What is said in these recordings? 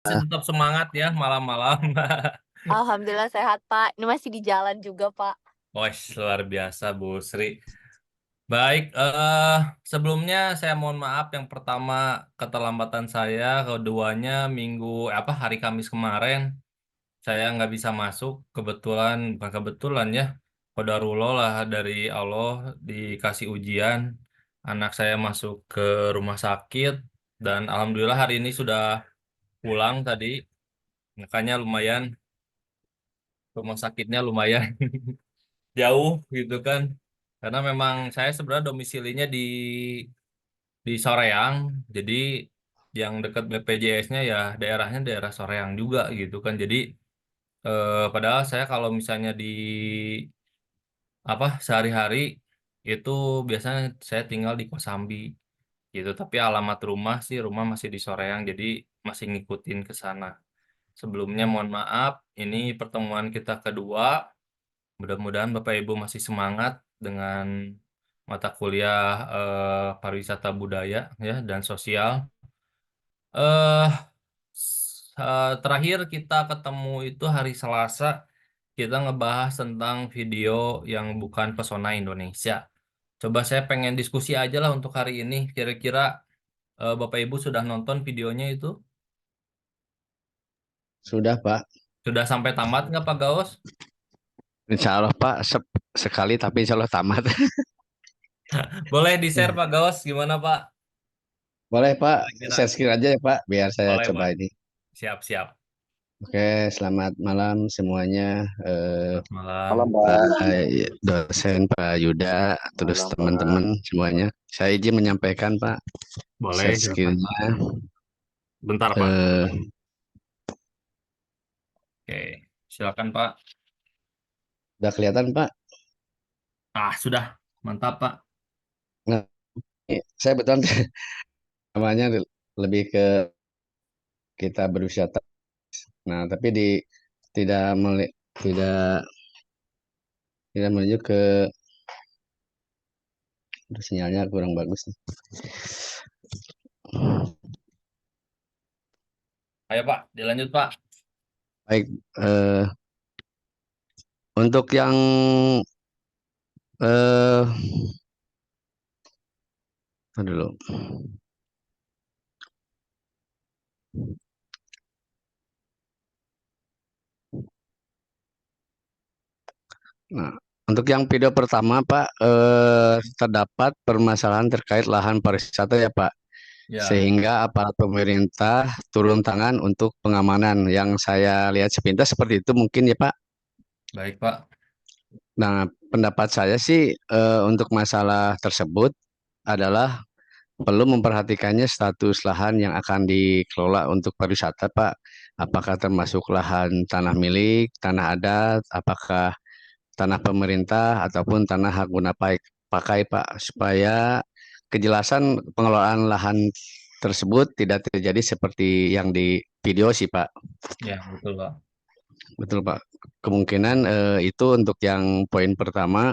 Masih tetap semangat ya malam-malam. Alhamdulillah sehat, Pak. Ini masih di jalan juga, Pak. Wah, luar biasa Bu Sri. Baik, sebelumnya saya mohon maaf yang pertama keterlambatan saya, keduanya hari Kamis kemarin saya nggak bisa masuk. Kebetulan, bukan kebetulan ya, qadarullah lah dari Allah dikasih ujian. Anak saya masuk ke rumah sakit dan alhamdulillah hari ini sudah pulang tadi. Makanya lumayan rumah sakitnya lumayan jauh gitu kan. Karena memang saya sebenarnya domisilinya di Soreang, jadi yang dekat BPJS-nya ya daerahnya daerah Soreang juga gitu kan. Jadi padahal saya kalau misalnya di sehari-hari itu biasanya saya tinggal di Kosambi gitu. Tapi alamat rumah masih di Soreang, jadi masih ngikutin ke sana. Sebelumnya mohon maaf, ini pertemuan kita kedua. Mudah-mudahan Bapak Ibu masih semangat dengan mata kuliah pariwisata budaya ya dan sosial. Eh Terakhir kita ketemu itu hari Selasa. Kita ngebahas tentang video yang bukan pesona Indonesia. Coba saya pengen diskusi aja lah untuk hari ini. Kira-kira Bapak Ibu sudah nonton videonya itu? Sudah, Pak. Sudah sampai tamat nggak Pak Gaus? Insya Allah, Pak. Sekali, tapi insya Allah tamat. Boleh di-share Pak Gaus gimana Pak? Boleh, Pak. Kira-kira. Share screen aja ya, Pak. Biar saya Boleh coba Pak. ini. Siap-siap. Oke, selamat malam semuanya. Selamat Malam, malam. Pak. Dosen, Pak Yuda, terus teman-teman semuanya. Saya izin menyampaikan, Pak. Boleh, Share silakan Pak. screen-nya. Bentar Pak. Eh, Oke, silakan Pak. udah kelihatan, Pak? Ah, sudah. Mantap Pak. Nah, saya betul namanya lebih ke kita berwisata. Nah, tapi tidak tidak tidak menuju ke sinyalnya kurang bagus nih. Ayo Pak, dilanjut Pak. Baik, untuk yang eh dulu. Nah, untuk yang video pertama, Pak, terdapat permasalahan terkait lahan pariwisata ya, Pak. Ya, Sehingga aparat pemerintah turun tangan untuk pengamanan. Yang saya lihat sepintas seperti itu mungkin ya, Pak. baik Pak. Nah, pendapat saya sih untuk masalah tersebut adalah perlu memperhatikannya status lahan yang akan dikelola untuk pariwisata, Pak. Apakah termasuk lahan tanah milik, tanah adat, apakah tanah pemerintah ataupun tanah hak guna pakai, Pak, supaya kejelasan pengelolaan lahan tersebut tidak terjadi seperti yang di video sih, Pak. Ya, betul Pak. Betul, Pak. Kemungkinan itu untuk yang poin pertama.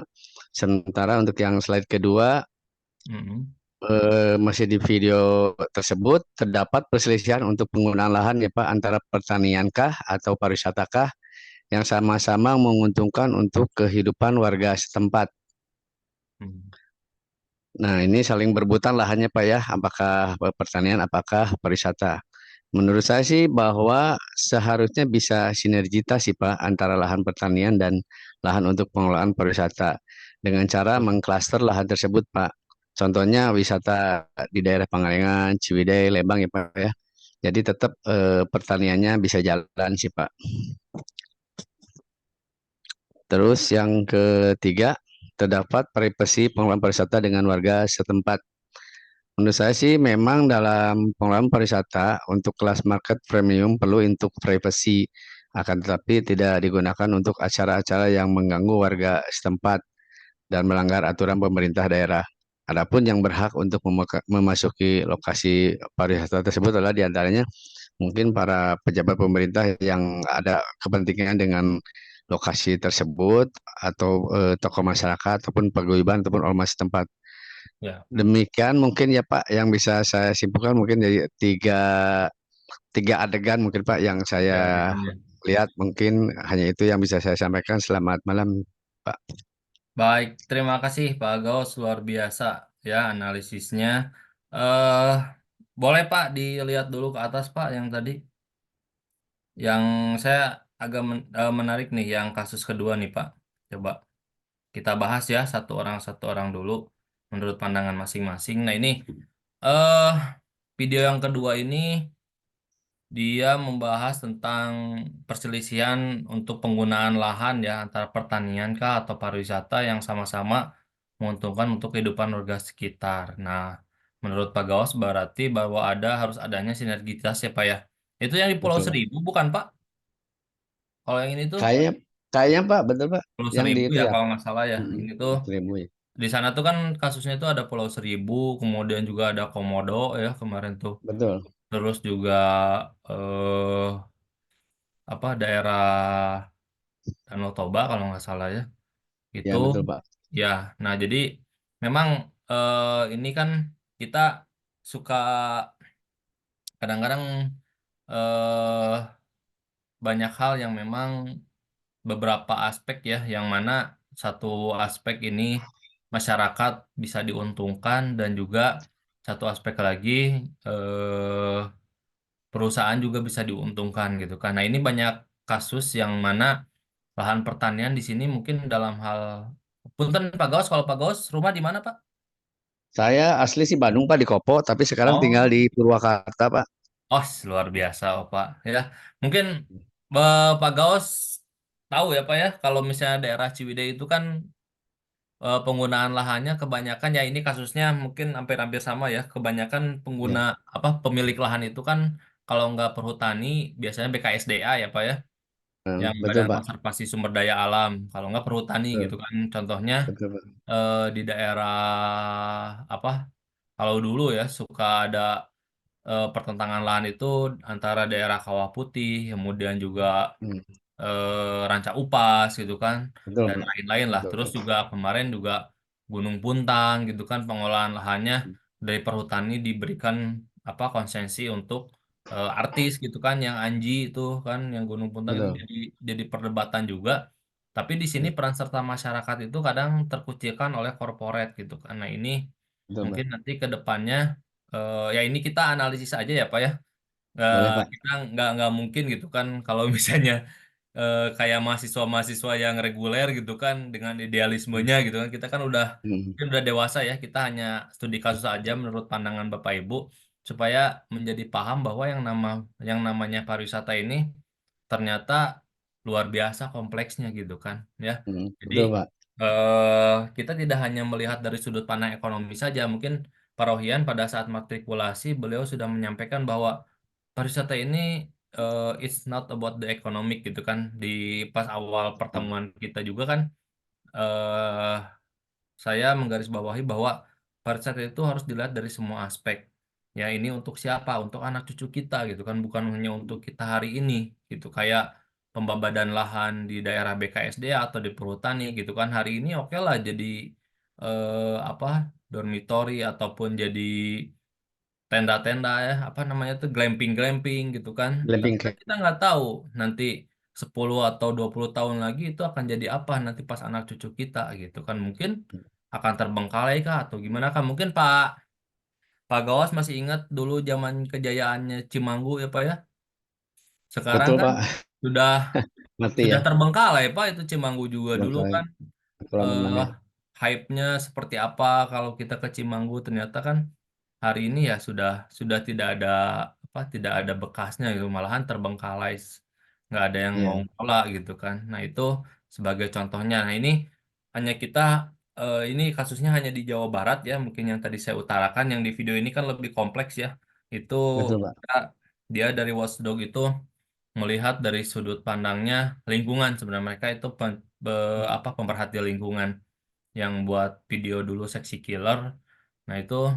Sementara untuk yang slide kedua, Mm-mm. masih di video tersebut terdapat perselisihan untuk penggunaan lahan ya, Pak, antara pertaniankah atau pariwisatakah yang sama-sama menguntungkan untuk kehidupan warga setempat. Mm. Nah, ini saling berebutan lahannya, Pak ya, apakah pertanian, apakah pariwisata. Menurut saya sih bahwa seharusnya bisa sinergitas sih, Pak, antara lahan pertanian dan lahan untuk pengelolaan pariwisata dengan cara mengklaster lahan tersebut, Pak. Contohnya wisata di daerah Pangalengan, Ciwidey, Lembang ya, Pak ya. Jadi tetap pertaniannya bisa jalan sih, Pak. Terus yang ketiga, terdapat privasi pengelolaan pariwisata dengan warga setempat. Menurut saya sih memang dalam pengelolaan pariwisata untuk kelas market premium perlu untuk privasi, akan tetapi tidak digunakan untuk acara-acara yang mengganggu warga setempat dan melanggar aturan pemerintah daerah. Adapun yang berhak untuk memasuki lokasi pariwisata tersebut adalah diantaranya mungkin para pejabat pemerintah yang ada kepentingan dengan lokasi tersebut atau tokoh masyarakat ataupun paguyuban ataupun ormas setempat. Ya, Demikian mungkin ya Pak yang bisa saya simpulkan mungkin dari tiga tiga adegan mungkin Pak yang Ya, saya adegannya. lihat, mungkin hanya itu yang bisa saya sampaikan. Selamat malam Pak. Baik, terima kasih Pak Gaus, luar biasa ya analisisnya. eh Boleh Pak dilihat dulu ke atas Pak yang tadi. Yang saya agak menarik nih yang kasus kedua nih Pak. Coba kita bahas ya satu orang dulu menurut pandangan masing-masing. Nah ini eh video yang kedua ini dia membahas tentang perselisihan untuk penggunaan lahan ya antara pertanian kah atau pariwisata yang sama-sama menguntungkan untuk kehidupan warga sekitar. Nah, menurut Pak Gaus berarti bahwa harus adanya sinergitas ya Pak ya. Itu yang di Pulau Betul Pak. Seribu bukan Pak? Kalau yang ini tuh Kayaknya kayaknya Pak, betul Pak. Pulau Yang di Seribu itu ya ya. kalau nggak salah ya. Mm-mm. Ini tuh Seribu ya. di sana tuh kan kasusnya itu ada Pulau Seribu, kemudian juga ada Komodo ya kemarin tuh. Betul. Terus juga eh apa daerah Danau Toba kalau nggak salah ya. Itu Ya betul Pak. ya. Nah, jadi memang ini kan kita suka kadang-kadang eh banyak hal yang memang beberapa aspek ya yang mana satu aspek ini masyarakat bisa diuntungkan dan juga satu aspek lagi eh perusahaan juga bisa diuntungkan gitu. Karena ini banyak kasus yang mana lahan pertanian di sini mungkin dalam hal Punten Pak Gaus, kalau Pak Gaus rumah di mana Pak? Saya asli sih Bandung Pak, di Kopo, tapi sekarang tinggal Oh, di Purwakarta Pak. oh luar biasa oh Pak ya. Mungkin Pak Gaus tahu ya Pak ya kalau misalnya daerah Ciwidey itu kan penggunaan lahannya kebanyakan ya ini kasusnya mungkin hampir-hampir sama ya. Kebanyakan pengguna Ya. apa pemilik lahan itu kan kalau nggak perhutani biasanya BKSDA ya Pak ya. Yang Betul Badan Pak. Konservasi Sumber Daya Alam kalau nggak perhutani gitu Betul. kan contohnya Betul Pak. di daerah apa kalau dulu ya suka ada pertentangan lahan itu antara daerah Kawah Putih kemudian juga Hmm. Ranca Upas gitu kan Betul dan Pak. lain-lain lah. Betul Terus Pak. juga kemarin juga Gunung Puntang gitu kan pengolahan lahannya dari perhutani diberikan apa konsensi untuk artis gitu kan yang Anji itu kan yang Gunung Puntang itu Betul. jadi perdebatan juga. Tapi di sini Hmm. peran serta masyarakat itu kadang terkucilkan oleh korporat gitu kan. Nah ini Betul mungkin Pak. nanti ke depannya ya ini kita analisis aja ya Pak ya. Boleh Pak. Kita nggak mungkin gitu kan kalau misalnya kayak mahasiswa-mahasiswa yang reguler gitu kan dengan Hmm. idealismenya gitu kan kita kan udah Hmm. mungkin udah dewasa ya kita hanya studi kasus aja menurut pandangan Bapak Ibu supaya menjadi paham bahwa yang namanya pariwisata ini ternyata luar biasa kompleksnya gitu kan ya Hmm. jadi Betul Pak. kita tidak hanya melihat dari sudut pandang ekonomi saja mungkin Pak Rohian pada saat matrikulasi beliau sudah menyampaikan bahwa pariwisata ini it's not about the economic gitu kan. Di pas awal Hmm. pertemuan kita juga kan eh saya menggarisbawahi bahwa pariwisata itu harus dilihat dari semua aspek. Ya ini untuk siapa? Untuk anak cucu kita gitu kan, bukan hanya untuk kita hari ini gitu. Kayak pembabadan lahan di daerah BKSD atau di perhutani gitu kan. Hari ini oke lah jadi apa dormitory ataupun jadi tenda-tenda ya apa namanya tuh glamping-glamping gitu kan. Tapi Glamping kan Cake. kita nggak tahu nanti 10 atau 20 tahun lagi itu akan jadi apa nanti pas anak cucu kita gitu kan. Mungkin akan terbengkalai kah atau gimana kan. Mungkin Pak Gawas masih ingat dulu zaman kejayaannya Cimanggu ya Pak ya. Sekarang Betul kan Pak. sudah Mati sudah ya. terbengkalai Pak itu Cimanggu juga dulu Bangkai kan. kolam eh renang ya. Hype-nya seperti apa kalau kita ke Cimanggu ternyata kan hari ini ya sudah tidak ada apa tidak ada bekasnya gitu malahan terbengkalai nggak ada yang mau Iya. ngelola gitu kan nah itu sebagai contohnya nah ini hanya kita ini kasusnya hanya di Jawa Barat ya mungkin yang tadi saya utarakan yang di video ini kan lebih kompleks ya itu Betul Pak. dia dari Watchdog itu melihat dari sudut pandangnya lingkungan sebenarnya mereka itu apa pemerhati lingkungan yang buat video dulu Seksi Killer. Nah itu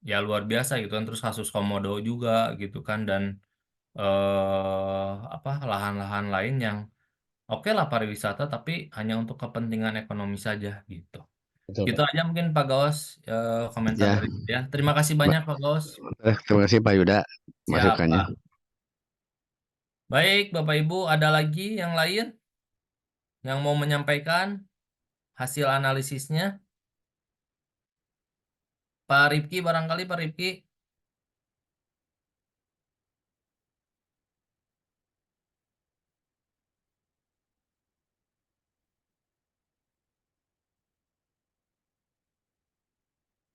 ya luar biasa gitu kan. Terus kasus Komodo juga gitu kan dan apa lahan-lahan lain yang oke lah pariwisata tapi hanya untuk kepentingan ekonomi saja gitu. Betul Gitu Pak. aja mungkin Pak Gaus komentar Ya. dari saya. Terima kasih Mbak. banyak Pak Gaus. Terima kasih Pak Yuda Siap masukannya. Pak. Baik, Bapak Ibu, ada lagi yang lain yang mau menyampaikan hasil analisisnya? Pak Rifki, barangkali Pak Rifki.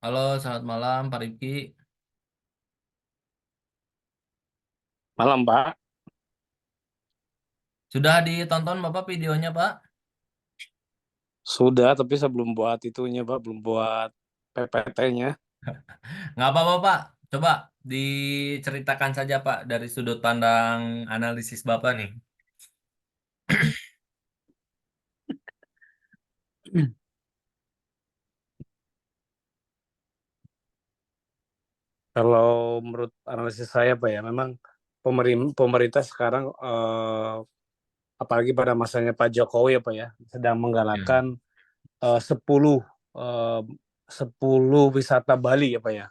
Halo, selamat malam Pak Rifki. Malam, Pak. Sudah ditonton Bapak videonya, Pak? Sudah, tapi saya belum buat itunya, Pak. Belum buat PPT-nya. Nggak apa-apa, Pak. Coba diceritakan saja, Pak, dari sudut pandang analisis Bapak nih. Kalau menurut analisis saya, Pak, ya, memang pemerintah sekarang, apalagi pada masanya Pak Jokowi, ya, Pak, ya, sedang Ya, menggalakkan 10 eh, 10 wisata Bali, ya, Pak, ya.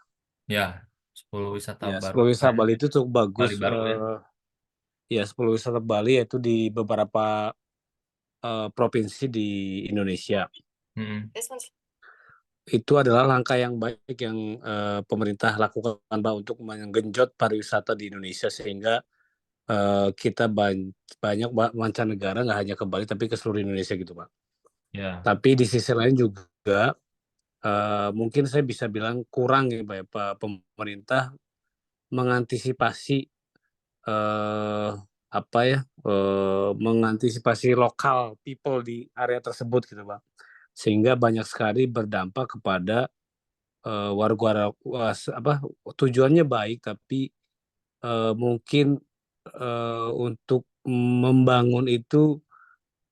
ya, 10 wisata Ya, baru 10 wisata ya. Bali itu cukup bagus. Bali baru ya. Ya, 10 wisata Bali yaitu di beberapa provinsi di Indonesia. Mm-mm. Itu adalah langkah yang baik yang pemerintah lakukan, Pak, untuk menggenjot pariwisata di Indonesia sehingga kita banyak mancanegara nggak hanya ke Bali tapi ke seluruh Indonesia gitu, Pak. Ya, Tapi di sisi lain juga mungkin saya bisa bilang kurang ya, Pak, ya, pemerintah mengantisipasi eh, apa ya mengantisipasi lokal people di area tersebut gitu, Pak. Sehingga banyak sekali berdampak kepada warga apa tujuannya baik tapi mungkin untuk membangun itu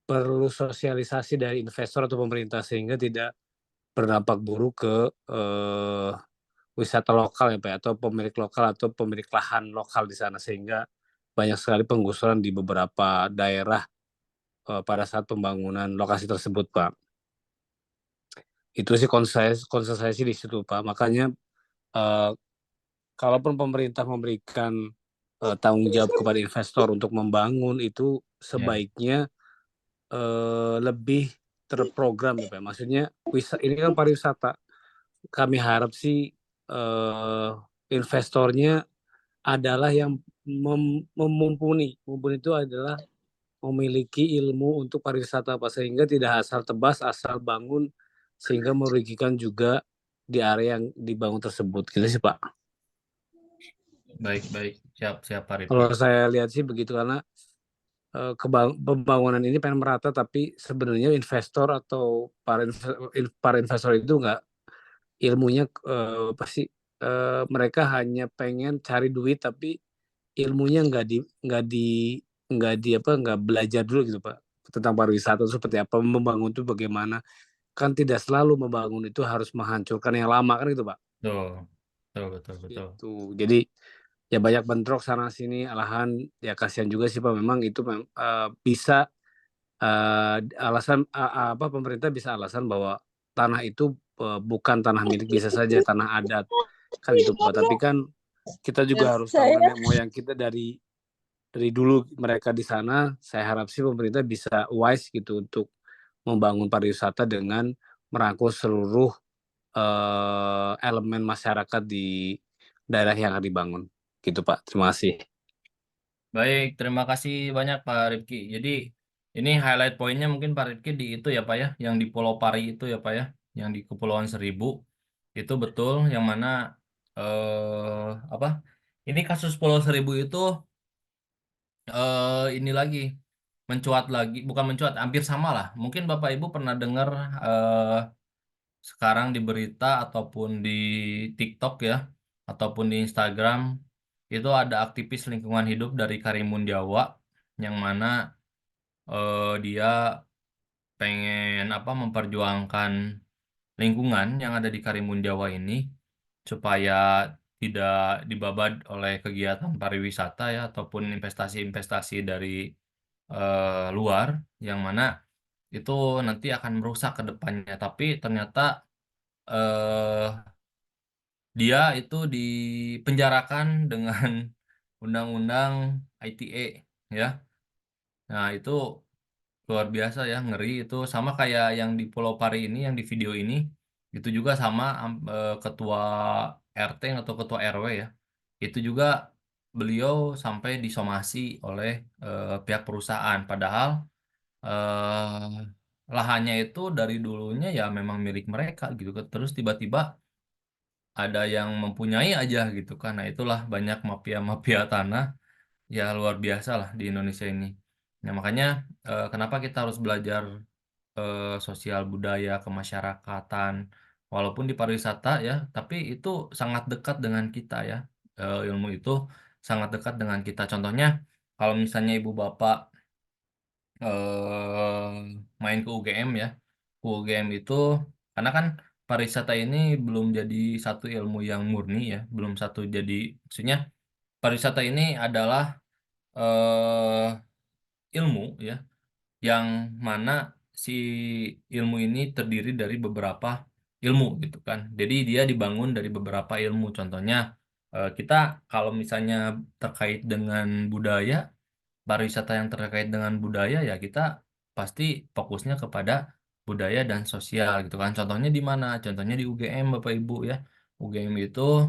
perlu sosialisasi dari investor atau pemerintah sehingga tidak berdampak buruk ke wisata lokal ya Pak ya, atau pemilik lokal atau pemilik lahan lokal di sana sehingga banyak sekali penggusuran di beberapa daerah pada saat pembangunan lokasi tersebut, Pak. Itu sih concern saya sih di situ, Pak. Makanya eh, kalaupun pemerintah memberikan tanggung jawab kepada investor untuk membangun itu ya. sebaiknya lebih terprogram ya Pak. Maksudnya ini kan pariwisata. Kami harap sih eh, investornya adalah yang memumpuni. Mumpuni itu adalah memiliki ilmu untuk pariwisata Pak sehingga tidak asal tebas, asal bangun sehingga merugikan juga di area yang dibangun tersebut. Gitu sih Pak. Baik, baik. Siap, siap Pak Rifki. Kalau saya lihat sih begitu karena pembangunan ini pengen merata tapi sebenarnya investor atau para investor itu nggak ilmunya pasti mereka hanya pengen cari duit tapi ilmunya nggak belajar dulu gitu Pak tentang pariwisata itu seperti apa membangun itu bagaimana kan tidak selalu membangun itu harus menghancurkan yang lama kan gitu Pak. Betul, betul, betul, betul. Itu jadi ya banyak bentrok sana sini alahan ya kasihan juga sih Pak memang itu bisa alasan apa pemerintah bisa alasan bahwa tanah itu bukan tanah milik bisa saja tanah adat kan gitu Pak. Tapi kan kita juga harus tahu nenek moyang kita dari dulu mereka di sana. Saya harap sih pemerintah bisa wise gitu untuk membangun pariwisata dengan merangkul seluruh elemen masyarakat di daerah yang akan dibangun. Gitu Pak. Terima kasih. Baik, terima kasih banyak Pak Rifki. Jadi ini highlight poinnya mungkin Pak Rifki di itu ya Pak ya, yang di Pulau Pari itu ya Pak ya, yang di Kepulauan Seribu itu betul, yang mana apa? Ini kasus Pulau Seribu itu ini lagi mencuat lagi, bukan mencuat, hampir sama lah. Mungkin Bapak Ibu pernah dengar eh, sekarang di berita ataupun di TikTok ya, ataupun di Instagram itu ada aktivis lingkungan hidup dari Karimun Jawa yang mana dia pengen apa memperjuangkan lingkungan yang ada di Karimun Jawa ini supaya tidak dibabad oleh kegiatan pariwisata ya ataupun investasi-investasi dari luar yang mana itu nanti akan merusak ke depannya. Tapi ternyata eh, dia itu dipenjarakan dengan undang-undang ITE. ya. Nah, itu luar biasa ya, ngeri itu sama kayak yang di Pulau Pari ini, yang di video ini, itu juga sama ketua RT atau ketua RW ya. Itu juga beliau sampai disomasi oleh pihak perusahaan, padahal lahannya itu dari dulunya ya memang milik mereka gitu kan. Terus tiba-tiba ada yang mempunyai aja gitu kan. Nah, itulah banyak mafia-mafia tanah ya luar biasa lah di Indonesia ini. Nah, makanya kenapa kita harus belajar sosial budaya kemasyarakatan walaupun di pariwisata ya, tapi itu sangat dekat dengan kita ya. Ilmu itu sangat dekat dengan kita. Contohnya kalau misalnya ibu bapak main ke UGM ya, ke UGM itu karena kan pariwisata ini belum jadi satu ilmu yang murni ya, belum satu jadi maksudnya pariwisata ini adalah ilmu ya, yang mana si ilmu ini terdiri dari beberapa ilmu gitu kan. Jadi dia dibangun dari beberapa ilmu. Contohnya kita kalau misalnya terkait dengan budaya, pariwisata yang terkait dengan budaya ya kita pasti fokusnya kepada budaya dan sosial gitu kan. Contohnya di mana? Contohnya di UGM Bapak Ibu ya. UGM itu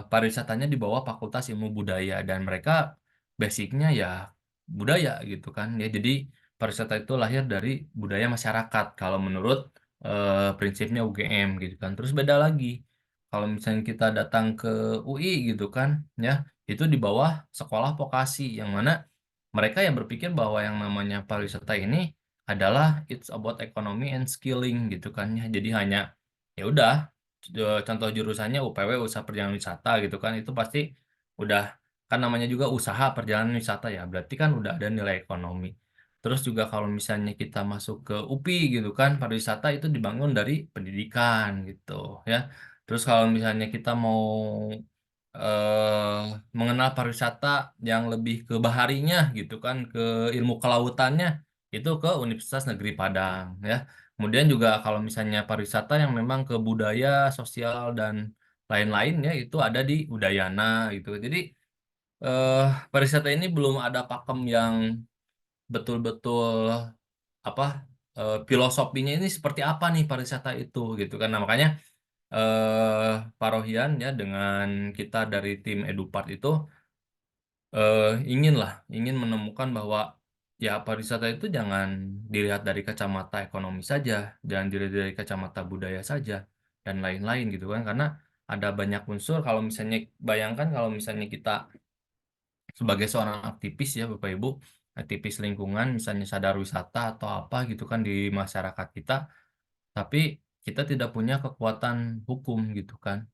pariwisatanya di bawah Fakultas Ilmu Budaya dan mereka basicnya ya budaya gitu kan ya. Jadi pariwisata itu lahir dari budaya masyarakat kalau menurut prinsipnya UGM gitu kan. Terus beda lagi kalau misalnya kita datang ke UI gitu kan ya, itu di bawah sekolah vokasi yang mana mereka yang berpikir bahwa yang namanya pariwisata ini adalah it's about economy and skilling gitu kan ya. Jadi hanya ya udah contoh jurusannya UPW usaha perjalanan wisata gitu kan, itu pasti udah kan namanya juga usaha perjalanan wisata ya, berarti kan udah ada nilai ekonomi. Terus juga kalau misalnya kita masuk ke UPI gitu kan, pariwisata itu dibangun dari pendidikan gitu ya. Terus kalau misalnya kita mau mengenal pariwisata yang lebih ke baharinya gitu kan, ke ilmu kelautannya, itu ke Universitas Negeri Padang ya. Kemudian juga kalau misalnya pariwisata yang memang ke budaya, sosial dan lain-lain ya, itu ada di Udayana gitu. Jadi eh, pariwisata ini belum ada pakem yang betul-betul apa filosofinya ini seperti apa nih pariwisata itu gitu kan. Nah, makanya Pak Rohian ya dengan kita dari tim Edupart itu eh, ingin menemukan bahwa ya pariwisata itu jangan dilihat dari kacamata ekonomi saja, jangan dilihat dari kacamata budaya saja dan lain-lain gitu kan, karena ada banyak unsur. Kalau misalnya bayangkan kalau misalnya kita sebagai seorang aktivis ya Bapak Ibu, aktivis lingkungan misalnya sadar wisata atau apa gitu kan di masyarakat kita, tapi kita tidak punya kekuatan hukum gitu kan.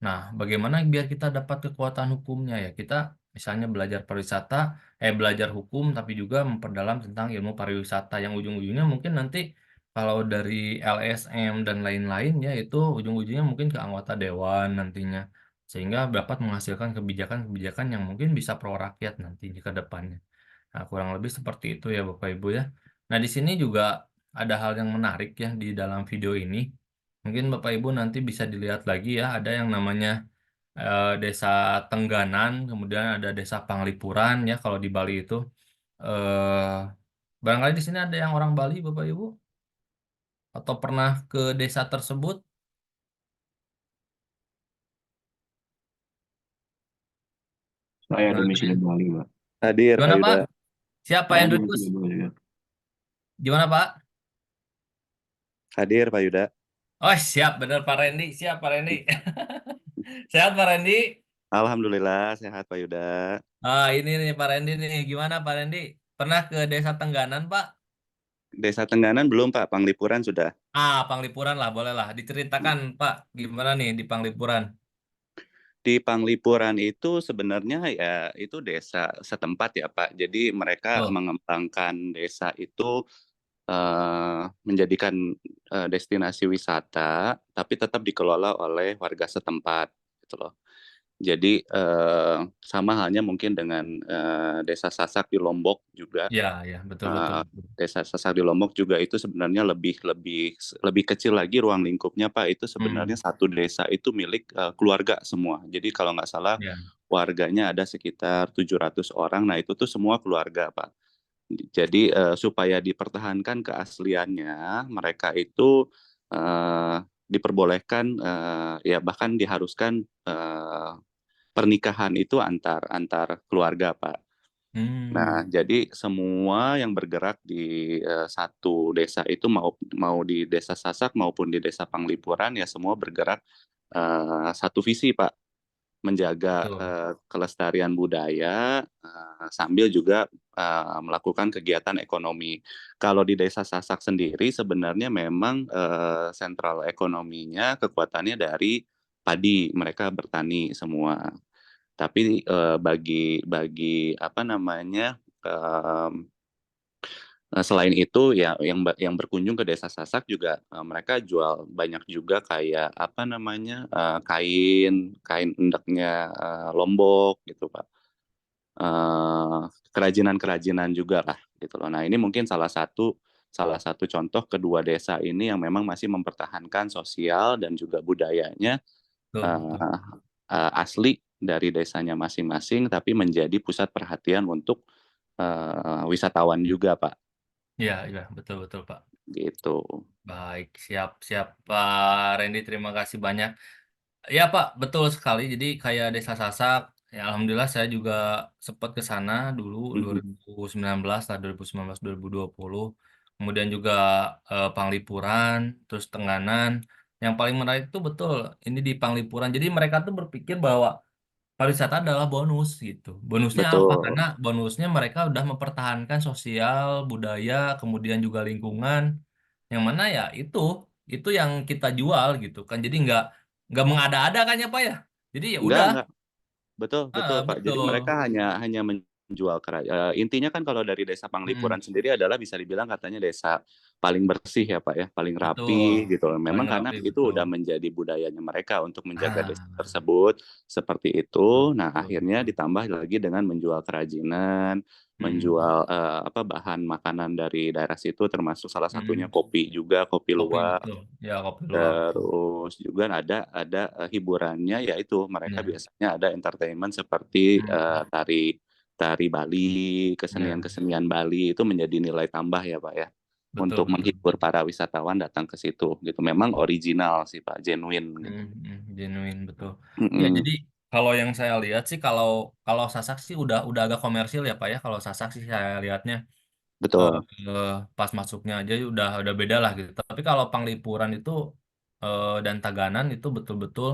Nah, bagaimana biar kita dapat kekuatan hukumnya ya? Kita misalnya belajar pariwisata, belajar hukum, tapi juga memperdalam tentang ilmu pariwisata yang ujung-ujungnya mungkin nanti kalau dari LSM dan lain-lain ya itu ujung-ujungnya mungkin ke anggota dewan nantinya. Sehingga dapat menghasilkan kebijakan-kebijakan yang mungkin bisa pro rakyat nantinya ke depannya. Nah, kurang lebih seperti itu ya Bapak Ibu ya. Nah, di sini juga ada hal yang menarik ya di dalam video ini. Mungkin Bapak Ibu nanti bisa dilihat lagi ya, ada yang namanya Desa Tengganan, kemudian ada Desa Panglipuran ya kalau di Bali itu. Eh barangkali di sini ada yang orang Bali Bapak Ibu atau pernah ke desa tersebut? Saya Barangkali. domisili Bali, Pak. Hadir, Pak Gimana Pak? Yuda. Siapa Saya Hendrikus? domisili Bali, ya. Gimana Pak? Hadir, Pak Yuda. Oh siap, bener Pak Randy. Siap Pak Randy. Sehat Pak Randy? Alhamdulillah, sehat Pak Yuda. Ini nih Pak Randy nih. Gimana Pak Randy? Pernah ke Desa Tengganan Pak? Desa Tengganan belum, Pak. Panglipuran sudah. Panglipuran lah, boleh lah. Diceritakan Pak, gimana nih di Panglipuran? Di Panglipuran itu sebenarnya ya itu desa setempat ya, Pak. Jadi mereka Oh, mengembangkan desa itu menjadikan destinasi wisata, tapi tetap dikelola oleh warga setempat, gitu loh. Jadi sama halnya mungkin dengan Desa Sasak di Lombok juga. ya, ya, betul, betul, Eh, betul. Desa Sasak di Lombok juga itu sebenarnya lebih lebih lebih kecil lagi ruang lingkupnya, Pak. Itu sebenarnya Hmm, satu desa itu milik keluarga semua. Jadi kalau nggak salah ya, warganya ada sekitar 700 orang. Nah, itu tuh semua keluarga, Pak. Jadi supaya dipertahankan keasliannya, mereka itu diperbolehkan ya bahkan diharuskan pernikahan itu antar antar keluarga, Pak. Nah, Hmm. jadi semua yang bergerak di satu desa itu mau di Desa Sasak maupun di Desa Panglipuran ya semua bergerak satu visi, Pak, menjaga Betul. kelestarian budaya sambil juga melakukan kegiatan ekonomi. Kalau di Desa Sasak sendiri sebenarnya memang sentral ekonominya kekuatannya dari padi, mereka bertani semua. Tapi bagi bagi apa namanya selain itu ya yang berkunjung ke Desa Sasak juga mereka jual banyak juga kayak apa namanya kain kain endeknya Lombok gitu, Pak. Kerajinan-kerajinan juga lah gitu loh. Nah, ini mungkin salah satu contoh kedua desa ini yang memang masih mempertahankan sosial dan juga budayanya Betul, betul. eh, asli dari desanya masing-masing, tapi menjadi pusat perhatian untuk wisatawan juga, Pak. Iya, iya, betul, betul, Pak. Gitu. Baik, siap, siap, Pak Randy. Terima kasih banyak. Ya, Pak, betul sekali. Jadi kayak Desa Sasak, ya Alhamdulillah saya juga sempat ke sana dulu Mhm. 2019 lah, 2019 2020. Kemudian juga Panglipuran, terus Tenganan. Yang paling menarik itu betul ini di Panglipuran. Jadi mereka tuh berpikir bahwa pariwisata adalah bonus gitu. Bonusnya apa? Karena Betul. bonusnya mereka udah mempertahankan sosial, budaya, kemudian juga lingkungan. Yang mana ya itu yang kita jual gitu kan. Jadi nggak mengada-ada kan ya Pak ya. Jadi ya udah, Enggak. Betul, betul, Pak. Jadi betul. mereka hanya hanya menjual intinya kan kalau dari Desa Mm, Panglipuran sendiri adalah bisa dibilang katanya desa paling bersih ya, Pak ya, paling betul. rapi gitu. Paling Memang karena rapi itu betul. udah menjadi budayanya mereka untuk menjaga desa Ah, tersebut seperti betul, itu. Nah, betul, akhirnya betul. ditambah lagi dengan menjual kerajinan, Mm, menjual apa bahan makanan dari daerah situ termasuk salah satunya mm. kopi juga, kopi Kopi luwak. betul. Ya kopi luwak. Terus juga ada hiburannya yaitu mereka Ya. biasanya ada entertainment seperti Mm, tari tari Bali, ya. kesenian-kesenian Bali itu menjadi nilai tambah ya, Pak ya Betul, untuk betul, menghibur betul. para wisatawan datang ke situ gitu. Memang original sih, Pak, genuine gitu. Genuine betul. Ya Mm-mm. jadi kalau yang saya lihat sih kalau kalau Sasak sih udah agak komersil ya Pak ya. Kalau Sasak sih saya lihatnya eh, Betul, pas masuknya aja udah beda lah gitu. Tapi kalau Panglipuran itu dan Taganan itu betul-betul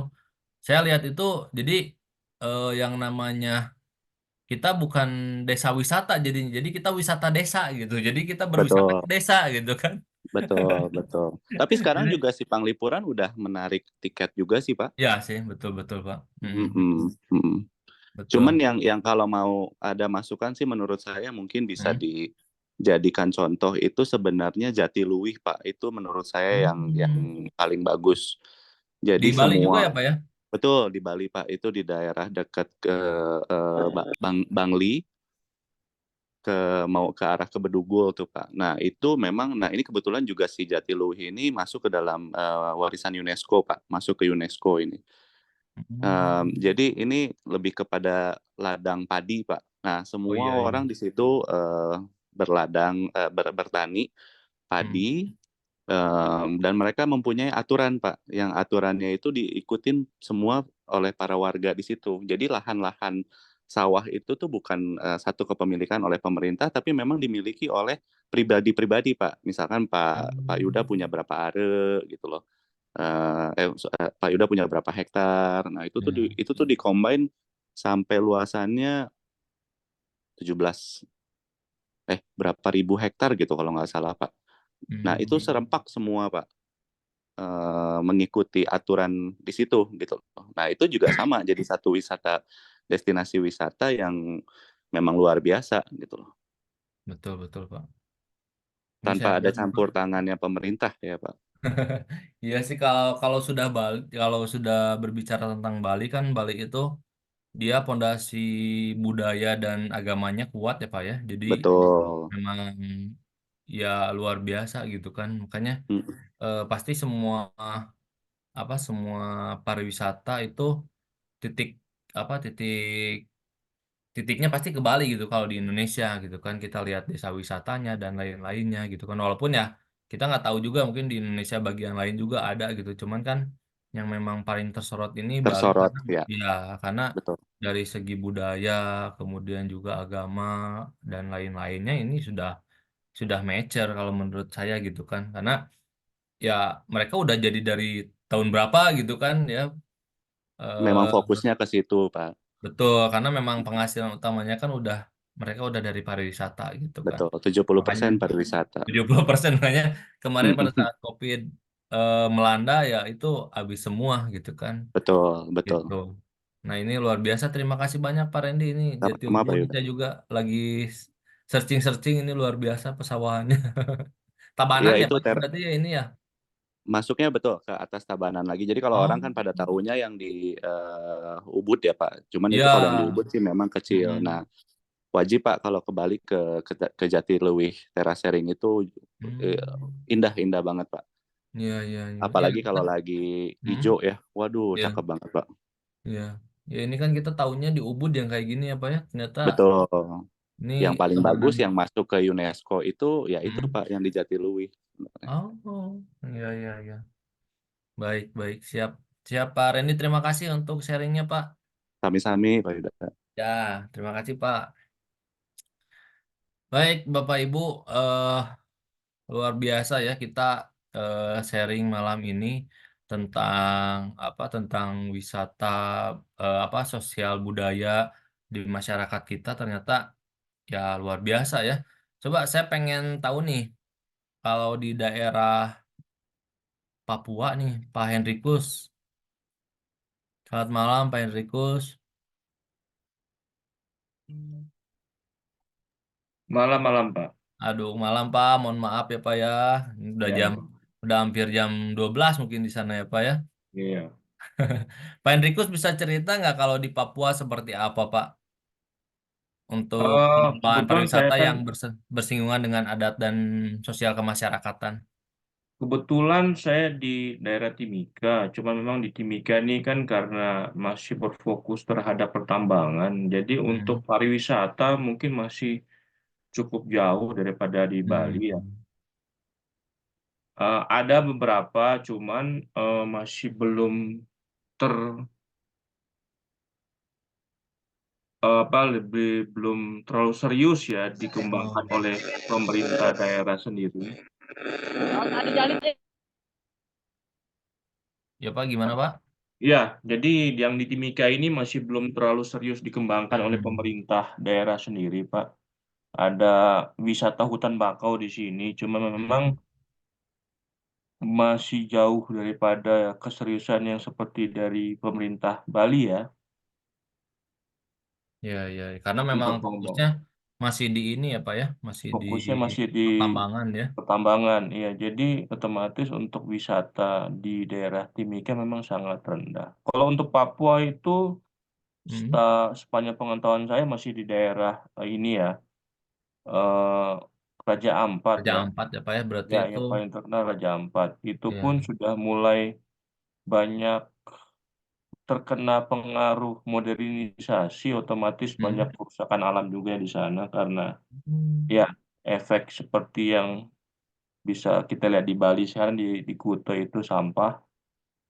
saya lihat itu jadi yang namanya kita bukan desa wisata jadi kita wisata desa gitu. Jadi kita berwisata betul, ke desa gitu kan. betul, betul. Tapi sekarang Jadi juga si Panglipuran udah menarik tiket juga sih, Pak. ya sih betul-betul Pak. Mm-mm, mm-mm. Cuman Betul. yang kalau mau ada masukan sih menurut saya mungkin bisa Hmm. dijadikan contoh itu sebenarnya Jatiluwih, Pak. Itu menurut saya yang Hmm. paling bagus. Di Jadi Bali juga semua ya Pak ya? betul di Bali, Pak. Itu di daerah dekat ke Bangli mau ke arah ke Bedugul tuh, Pak. Nah, itu memang nah ini kebetulan juga si Jatiluwih ini masuk ke dalam warisan UNESCO, Pak. Masuk ke UNESCO ini. Hmm. Jadi ini lebih kepada ladang padi, Pak. Nah, Oh semua iya iya. orang di situ berladang, bertani Hmm. padi, dan mereka mempunyai aturan, Pak. Yang aturannya itu diikutin semua oleh para warga di situ. Jadi lahan-lahan sawah itu tuh bukan satu kepemilikan oleh pemerintah, tapi memang dimiliki oleh pribadi-pribadi, Pak. Misalkan Pak Yuda Hmm. punya berapa are gitu loh. Pak Yuda punya berapa hektar. Nah, Ya. itu tuh di-combine sampai luasannya 17 berapa ribu hektar gitu kalau nggak salah, Pak. Nah, itu Hmm. serempak semua, Pak. Mengikuti aturan di situ gitu loh. Nah, itu juga sama jadi satu destinasi wisata yang memang luar biasa gitu loh. Betul betul Pak. Ini Tanpa saya ada lihat campur Pak. tangannya pemerintah ya, Pak. Iya sih kalau kalau sudah Bali kalau sudah berbicara tentang Bali kan Bali itu dia pondasi budaya dan agamanya kuat ya Pak ya. Jadi Betul. memang ya luar biasa gitu kan. Makanya Mm, pasti semua semua pariwisata itu titik titiknya pasti ke Bali gitu kalau di Indonesia gitu kan, kita lihat desa wisatanya dan lain-lainnya gitu kan, walaupun ya kita nggak tahu juga mungkin di Indonesia bagian lain juga ada gitu, cuman kan yang memang paling tersorot ini Bali Tersorot karena ya, ya karena betul. dari segi budaya kemudian juga agama dan lain-lainnya ini sudah mature kalau menurut saya gitu kan, karena ya mereka udah jadi dari tahun berapa gitu kan ya. Memang eh, fokusnya ke situ, Pak. Betul, karena memang penghasilan utamanya kan mereka udah dari pariwisata gitu kan. Betul, Makanya 70% pariwisata. 70% makanya kemarin pada Mm-mm. saat COVID melanda ya itu habis semua gitu kan. Betul, betul. Gitu. Nah, ini luar biasa. Terima kasih banyak Pak Randy, ini Sama Jatiluhur Pak ini Yuda. saya juga lagi searching-searching, ini luar biasa pesawahannya. Tabanan Ya ya itu Pak berarti ya ini ya. masuknya betul ke atas Tabanan lagi. Jadi kalau orang Oh. kan pada tahunya yang di Ubud ya Pak. Cuman itu kalau yang di Ya. Ubud sih memang kecil. Nah, Mm-mm. wajib Pak kalau kembali ke Jatiluwih Terasering itu eh, Hmm. indah-indah banget Pak. Iya, iya, iya. Ya, Apalagi kita, kalau lagi hmm, hijau ya. Waduh, ya. cakep banget Pak. Iya, ya ini kan kita tahunya di Ubud yang kayak gini ya Pak ya. Ternyata Betul. Yang ini paling bagus Tabanan. yang masuk ke UNESCO itu ya itu Hmm. Pak yang di Jatiluwih. Oh, iya, iya, iya. Baik, baik, siap. Siap Pak Randy, terima kasih untuk sharingnya Pak. Sami-sami Pak Yuda. Ya, terima kasih Pak. Baik, Bapak Ibu, luar biasa ya kita sharing malam ini tentang tentang wisata, sosial budaya di masyarakat kita, ternyata ya luar biasa ya. Coba saya pengen tahu nih, kalau di daerah Papua nih, Pak Henrikus. Selamat malam Pak Henrikus. Malam-malam, Pak. Aduh, malam Pak, mohon maaf ya Pak ya. Ini Ya, udah hampir jam 12 mungkin di sana ya Pak ya. iya. Pak Henrikus bisa cerita nggak kalau di Papua seperti apa Pak? Untuk pengembangan Kebetulan saya pariwisata kan, yang bersinggungan dengan adat dan sosial kemasyarakatan. kebetulan saya di daerah Timika. Cuma memang di Timika ini kan karena masih berfokus terhadap pertambangan. Jadi untuk Hmm. pariwisata mungkin masih cukup jauh daripada di Bali ya. Hmm. Ada beberapa, cuman masih belum ter lebih belum terlalu serius ya dikembangkan Oh. oleh pemerintah daerah sendiri. Ya Pak, gimana Pak? Ya, jadi yang di Timika ini masih belum terlalu serius dikembangkan oleh Hmm. pemerintah daerah sendiri, Pak. Ada wisata hutan bakau di sini, cuma memang Hmm. masih jauh daripada keseriusan yang seperti dari pemerintah Bali ya, Ya, ya, karena memang untuk fokusnya pengembangan. masih di ini ya Pak ya, masih di Fokusnya masih di pertambangan ya. pertambangan, iya. Jadi otomatis untuk wisata di daerah Timika memang sangat rendah. Kalau untuk Papua itu, Hmm. sepanjang pengetahuan saya masih di daerah ini ya. eh, Raja Ampat Raja ya. Ampat ya Pak ya, berarti Ya, itu yang paling terkenal Raja Ampat. Itu pun ya. sudah mulai banyak terkena pengaruh modernisasi, otomatis banyak Hmm. kerusakan alam juga di sana karena Hmm. ya efek seperti yang bisa kita lihat di Bali sekarang di Kuta itu sampah.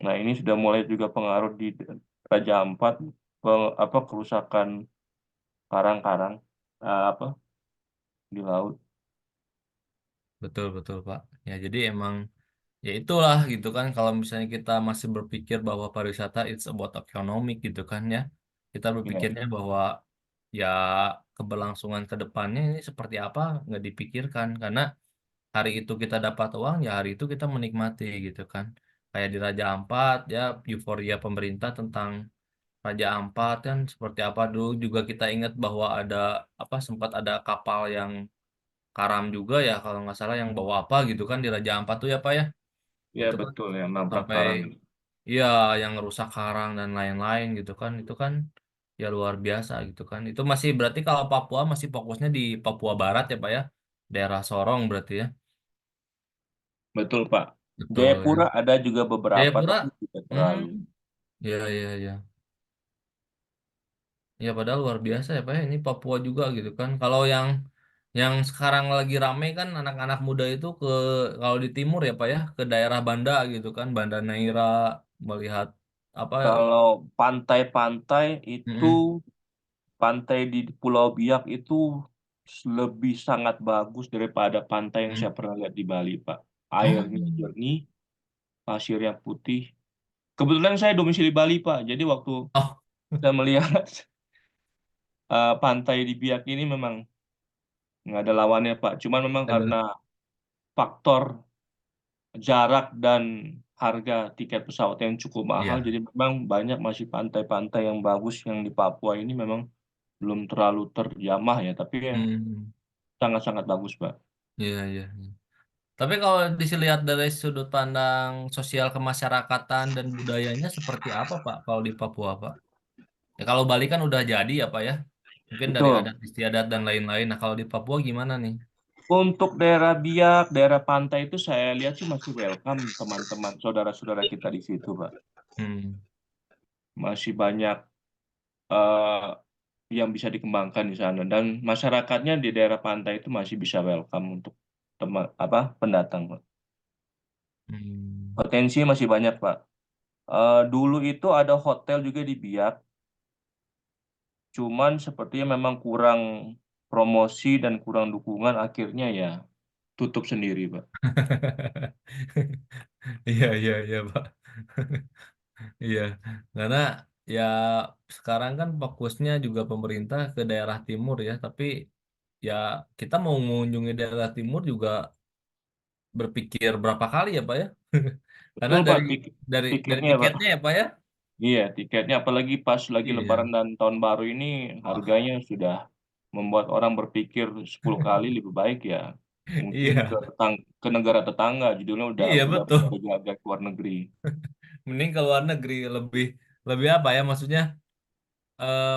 Nah, ini sudah mulai juga pengaruh di Raja Ampat, kerusakan karang-karang di laut. Betul, betul Pak. Ya, jadi emang ya itulah gitu kan, kalau misalnya kita masih berpikir bahwa pariwisata it's about economic gitu kan ya. Kita Ya, berpikirnya bahwa ya keberlangsungan ke depannya ini seperti apa nggak dipikirkan, karena hari itu kita dapat uang ya hari itu kita menikmati gitu kan. Kayak di Raja Ampat ya, euforia pemerintah tentang Raja Ampat kan seperti apa, dulu juga kita ingat bahwa ada sempat ada kapal yang karam juga ya kalau nggak salah, yang bawa apa gitu kan di Raja Ampat tuh ya Pak ya. ya Itu kan betul ya, nabrak sampai karang. iya yang rusak karang dan lain-lain gitu kan, itu kan ya luar biasa gitu kan. Itu masih berarti kalau Papua masih fokusnya di Papua Barat ya Pak ya, daerah Sorong berarti ya. Betul, Pak. Betul ya. Jayapura ada juga beberapa, Jayapura. tapi tidak Hmm. terlalu. Iya, iya, iya. Ya padahal luar biasa ya Pak ya. Ini Papua juga gitu kan. Kalau yang sekarang lagi rame kan anak-anak muda itu ke kalau di timur ya Pak ya, ke daerah Banda gitu kan, Banda Neira melihat apa. Kalau pantai-pantai itu, Mm-mm. pantai di Pulau Biak itu lebih sangat bagus daripada pantai yang Mm. saya pernah lihat di Bali, Pak. Oh. Airnya jernih, pasirnya putih. Kebetulan saya domisili Bali, Pak. Jadi waktu Oh, saya melihat pantai di Biak ini memang nggak ada lawannya, Pak. Cuman memang karena ada. faktor jarak dan harga tiket pesawat yang cukup mahal, Iya. jadi memang banyak masih pantai-pantai yang bagus yang di Papua ini memang belum terlalu terjamah ya, tapi yang Hmm. sangat-sangat bagus, Pak. Iya, iya, iya. Tapi kalau dilihat dari sudut pandang sosial kemasyarakatan dan budayanya seperti apa Pak kalau di Papua Pak? Ya kalau Bali kan udah jadi ya Pak ya. Mungkin dari Betul. adat istiadat dan lain-lain. Nah kalau di Papua gimana nih? Untuk daerah Biak, daerah pantai itu saya lihat sih masih welcome teman-teman, saudara-saudara kita di situ, Pak. Hmm. Masih banyak eh, yang bisa dikembangkan di sana dan masyarakatnya di daerah pantai itu masih bisa welcome untuk teman apa pendatang, Pak. Hmm. Potensi masih banyak, Pak. Dulu itu ada hotel juga di Biak, cuman sepertinya memang kurang promosi dan kurang dukungan, akhirnya ya tutup sendiri, Pak. Iya, iya, iya Pak. Iya, karena ya sekarang kan fokusnya juga pemerintah ke daerah timur ya, tapi ya kita mau mengunjungi daerah timur juga berpikir berapa kali ya Pak ya? Karena Betul, Pak, dari tiketnya, Pak. tiketnya ya Pak ya? Iya, tiketnya apalagi pas lagi Lebaran Iya. dan Tahun Baru ini Wah, harganya sudah membuat orang berpikir 10 kali lebih baik ya mungkin iya. ke negara tetangga, judulnya Iya udah betul. berjaga ke luar negeri. Mending ke luar negeri lebih lebih apa ya? Maksudnya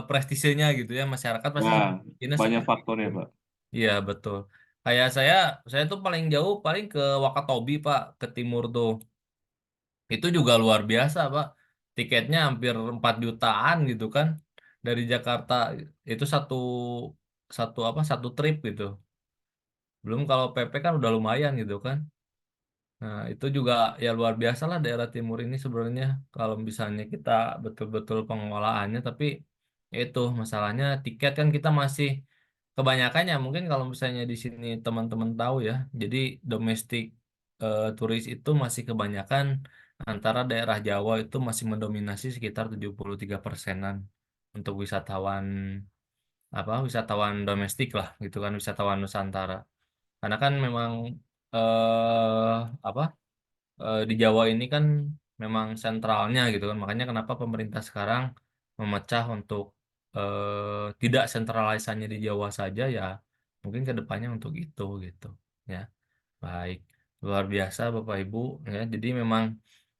prestisenya gitu ya, masyarakat pasti Nah, ini banyak seperti faktornya, itu. Pak. Iya betul. Kayak saya tuh paling jauh paling ke Wakatobi Pak, ke timur tuh. Itu juga luar biasa Pak. Tiketnya hampir 4 jutaan gitu kan dari Jakarta. Itu satu satu apa satu trip gitu. Belum kalau PP kan udah lumayan gitu kan. Nah, itu juga ya luar biasa lah daerah timur ini sebenarnya kalau misalnya kita betul-betul pengelolaannya, tapi ya itu masalahnya tiket kan kita masih kebanyakan ya mungkin kalau misalnya di sini teman-teman tahu ya, jadi domestik turis itu masih kebanyakan antara daerah Jawa itu masih mendominasi sekitar 73%-an untuk wisatawan wisatawan domestik lah gitu kan, wisatawan Nusantara. Karena kan memang eh apa di Jawa ini kan memang sentralnya gitu kan. Makanya kenapa pemerintah sekarang memecah untuk tidak sentralisasinya di Jawa saja ya mungkin ke depannya untuk itu gitu ya. Baik, luar biasa Bapak Ibu ya. Jadi memang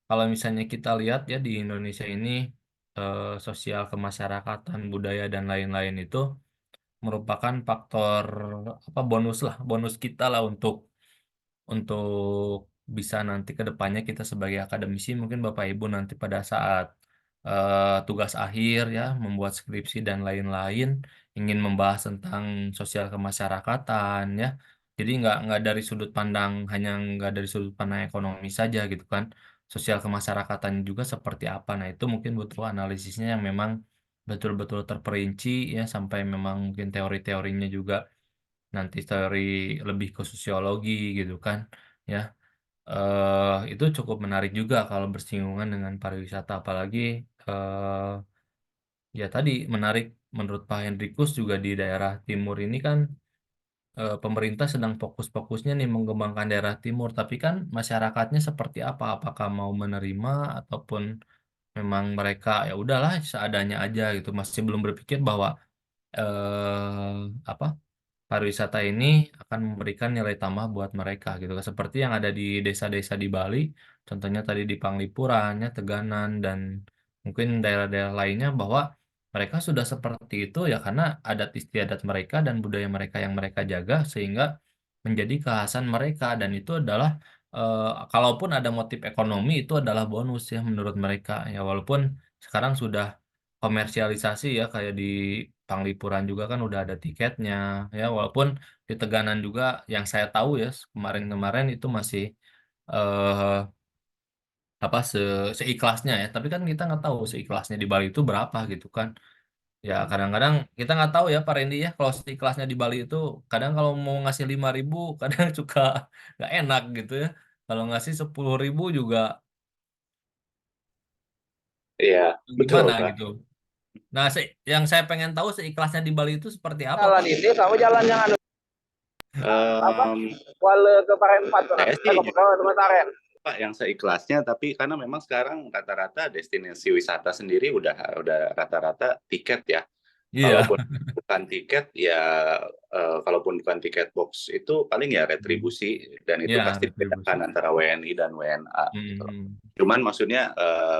kalau misalnya kita lihat ya di Indonesia ini sosial kemasyarakatan, budaya dan lain-lain itu merupakan faktor apa bonus lah, bonus kita lah untuk bisa nanti ke depannya kita sebagai akademisi mungkin Bapak Ibu nanti pada saat tugas akhir ya membuat skripsi dan lain-lain ingin membahas tentang sosial kemasyarakatan ya jadi nggak dari sudut pandang hanya nggak dari sudut pandang ekonomi saja gitu kan sosial kemasyarakatan juga seperti apa nah itu mungkin butuh analisisnya yang memang betul-betul terperinci ya sampai memang mungkin teori-teorinya juga nanti teori lebih ke sosiologi gitu kan ya itu cukup menarik juga kalau bersinggungan dengan pariwisata apalagi eh, ya tadi menarik menurut Pak Hendrikus juga di daerah timur ini kan pemerintah sedang fokus-fokusnya nih mengembangkan daerah timur tapi kan masyarakatnya seperti apa apakah mau menerima ataupun memang mereka ya udahlah seadanya aja gitu masih belum berpikir bahwa apa pariwisata ini akan memberikan nilai tambah buat mereka gitu kan. Seperti yang ada di desa-desa di Bali, contohnya tadi di Panglipuran, ya, Teganan dan mungkin daerah-daerah lainnya bahwa mereka sudah seperti itu ya karena adat istiadat mereka dan budaya mereka yang mereka jaga sehingga menjadi kekhasan mereka dan itu adalah kalaupun ada motif ekonomi itu adalah bonus ya menurut mereka ya walaupun sekarang sudah komersialisasi ya, kayak di Panglipuran juga kan udah ada tiketnya ya, walaupun di Teganan juga yang saya tahu ya kemarin-kemarin itu masih eh apa seikhlasnya ya, tapi kan kita nggak tahu seikhlasnya di Bali itu berapa gitu kan. Ya kadang-kadang kita nggak tahu ya Pak Randy ya, kalau seikhlasnya di Bali itu kadang kalau mau ngasih 5.000 kadang suka nggak enak gitu ya, kalau ngasih 10.000 juga Iya, betul, gimana Pak. gitu. Nah, yang saya pengen tahu seikhlasnya di Bali itu seperti apa, Jalan Pak? ini kamu jalan yang anu apa? Em, Kuala ke Parempat tuh. saya Eh sih ke Taren. Pak yang seikhlasnya, tapi karena memang sekarang rata-rata destinasi wisata sendiri udah rata-rata tiket ya. Iya. Kalaupun bukan tiket ya, kalaupun bukan tiket box itu paling ya Hmm. retribusi, dan itu Ya, pasti retribusi. dibedakan antara WNI dan WNA gitu. Hmm. Cuman maksudnya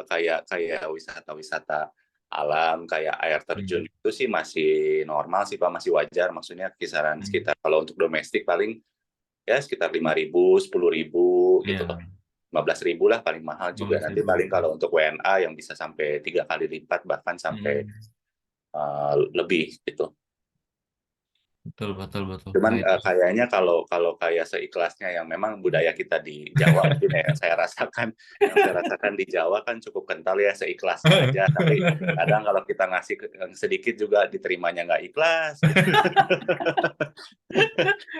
kayak wisata-wisata alam kayak air terjun Hmm. itu sih masih normal sih Pak, masih wajar. Maksudnya kisaran Hmm. sekitar, kalau untuk domestik paling ya sekitar 5.000, 10.000 gitu loh. Iya, 15.000 lah paling mahal juga. Nanti 15.000. paling kalau untuk WNA yang bisa sampai 3 kali lipat, bahkan sampai Hmm. lebih gitu. Betul, betul, betul. Cuman Nah, itu. kayaknya kalau kalau kayak seikhlasnya yang memang budaya kita di Jawa mungkin ya, yang saya rasakan di Jawa kan cukup kental ya, seikhlasnya aja. Tapi kadang kalau kita ngasih sedikit juga diterimanya nggak ikhlas gitu.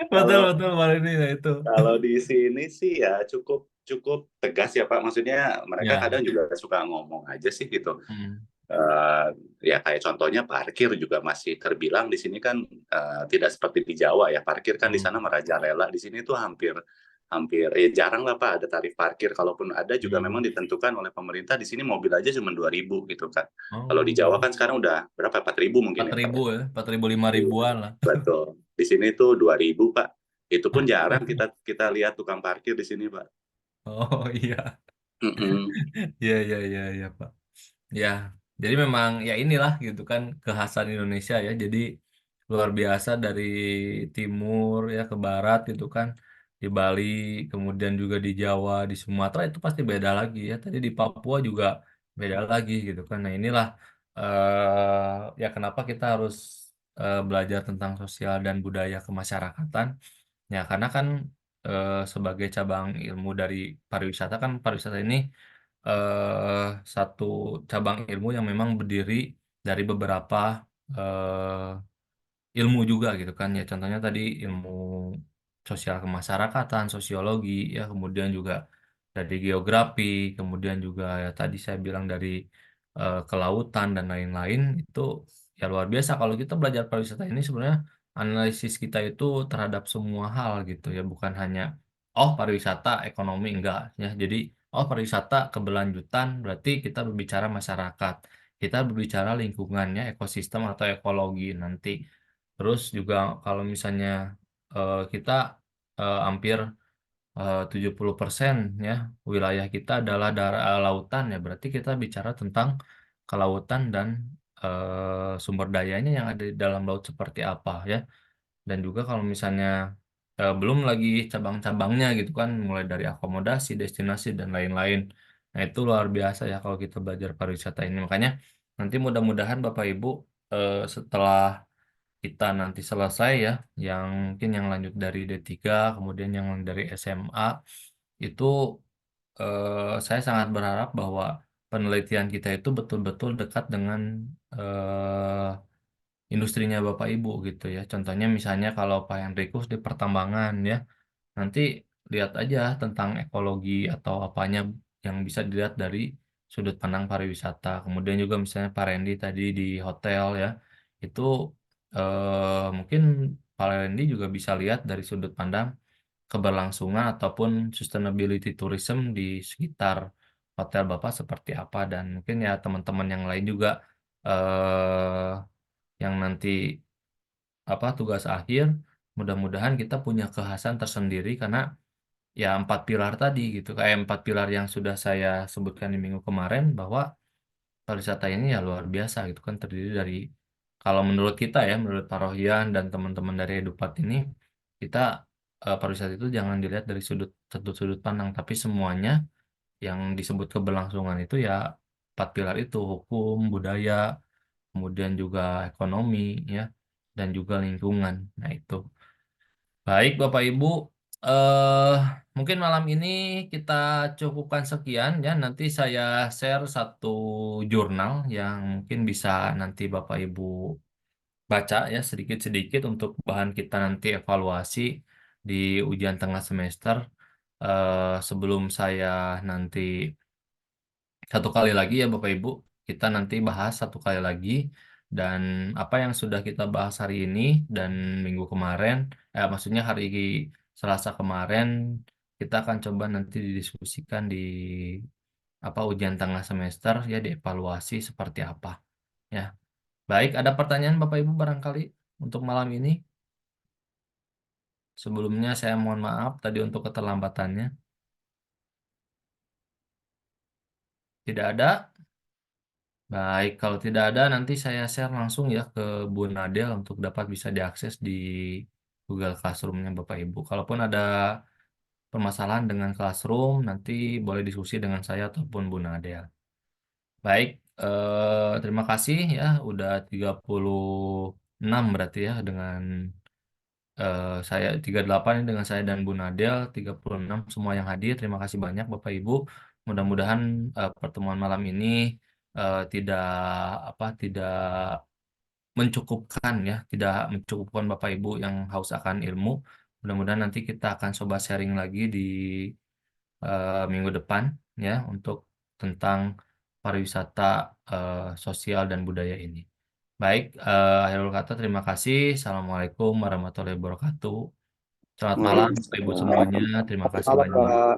Betul, Kalau betul, Pak ini ya itu. kalau di sini sih ya cukup cukup tegas ya Pak. Maksudnya mereka Ya. kadang juga suka ngomong aja sih gitu. Hmm. Ya kayak contohnya parkir juga masih terbilang di sini kan tidak seperti di Jawa ya. Parkir kan di Hmm. sana merajalela, di sini tuh hampir hampir jarang lah Pak ada tarif parkir. Kalaupun ada juga memang Hmm. ditentukan oleh pemerintah. Di sini mobil aja cuma 2.000 gitu kan. Kalau di Jawa Oh, kan sekarang udah berapa, 4.000 mungkin empat ya Pak ribu ya. ya, 4.000 5.000-an lah. Betul. Di sini tuh 2.000 Pak. Itu pun jarang kita kita lihat tukang parkir di sini Pak. Oh iya, Mm-mm. iya, iya, iya, iya, Pak. Ya, jadi memang ya inilah gitu kan kekhasan Indonesia ya. Jadi luar biasa dari timur ya ke barat gitu kan. Di Bali, kemudian juga di Jawa, di Sumatera itu pasti beda lagi ya. Tadi di Papua juga beda lagi gitu kan. Nah, inilah ya kenapa kita harus belajar tentang sosial dan budaya kemasyarakatan. Ya, karena kan sebagai cabang ilmu dari pariwisata kan pariwisata ini eh, satu cabang ilmu yang memang berdiri dari beberapa eh, ilmu juga gitu kan ya. Contohnya tadi ilmu sosial kemasyarakatan, sosiologi ya, kemudian juga dari geografi, kemudian juga ya tadi saya bilang dari kelautan dan lain-lain itu ya luar biasa kalau kita belajar pariwisata ini sebenarnya analisis kita itu terhadap semua hal gitu ya, bukan hanya oh pariwisata ekonomi enggak ya. Jadi oh pariwisata keberlanjutan berarti kita berbicara masyarakat, kita berbicara lingkungannya, ekosistem atau ekologi nanti. Terus juga kalau misalnya kita hampir 70% ya wilayah kita adalah daerah lautan ya, berarti kita bicara tentang kelautan dan sumber dayanya yang ada di dalam laut seperti apa ya. Dan juga kalau misalnya belum lagi cabang-cabangnya gitu kan, mulai dari akomodasi, destinasi dan lain-lain. Nah, itu luar biasa ya kalau kita belajar pariwisata ini. Makanya nanti mudah-mudahan Bapak Ibu setelah kita nanti selesai ya, yang mungkin yang lanjut dari D3, kemudian yang dari SMA, itu saya sangat berharap bahwa penelitian kita itu betul-betul dekat dengan industrinya Bapak Ibu gitu ya. Contohnya misalnya kalau Pak Henrikus di pertambangan ya, nanti lihat aja tentang ekologi atau apanya yang bisa dilihat dari sudut pandang pariwisata. Kemudian juga misalnya Pak Randy tadi di hotel ya, itu mungkin Pak Randy juga bisa lihat dari sudut pandang keberlangsungan ataupun sustainability tourism di sekitar hotel Bapak seperti apa, dan mungkin ya teman-teman yang lain juga eh yang nanti apa tugas akhir mudah-mudahan kita punya kekhasan tersendiri karena ya 4 pilar tadi gitu, kayak 4 pilar yang sudah saya sebutkan di minggu kemarin, bahwa pariwisata ini ya luar biasa gitu kan, terdiri dari kalau menurut kita ya, menurut Pak Rohian dan teman-teman dari Edupat ini, kita pariwisata itu jangan dilihat dari satu sudut pandang, tapi semuanya yang disebut keberlangsungan itu ya 4 pilar itu: hukum, budaya, kemudian juga ekonomi ya, dan juga lingkungan. Nah, itu. Baik, Bapak Ibu, eh mungkin malam ini kita cukupkan sekian ya. Nanti saya share satu jurnal yang mungkin bisa nanti Bapak Ibu baca ya sedikit-sedikit untuk bahan kita nanti evaluasi di ujian tengah semester. Sebelum saya nanti satu kali lagi ya Bapak Ibu, kita nanti bahas satu kali lagi dan apa yang sudah kita bahas hari ini dan minggu kemarin, maksudnya hari Selasa kemarin, kita akan coba nanti didiskusikan di apa ujian tengah semester ya, dievaluasi seperti apa ya. Baik, ada pertanyaan Bapak Ibu barangkali untuk malam ini? Sebelumnya saya mohon maaf tadi untuk keterlambatannya. Tidak ada. Baik, kalau tidak ada nanti saya share langsung ya ke Bu Nadel untuk dapat bisa diakses di Google Classroom-nya Bapak Ibu. Kalaupun ada permasalahan dengan Classroom, nanti boleh diskusi dengan saya ataupun Bu Nadel. Baik, terima kasih ya, udah 36 berarti ya dengan saya 38 ini dengan saya dan Bu Nadel, 36 semua yang hadir. Terima kasih banyak Bapak Ibu. Mudah-mudahan pertemuan malam ini tidak tidak mencukupkan ya, tidak mencukupkan Bapak Ibu yang haus akan ilmu. Mudah-mudahan nanti kita akan coba sharing lagi di minggu depan ya untuk tentang pariwisata sosial dan budaya ini. Baik, akhirul kata terima kasih. Assalamualaikum warahmatullahi wabarakatuh. Selamat malam Bapak Ibu semuanya. Terima kasih Malam, banyak. Pak.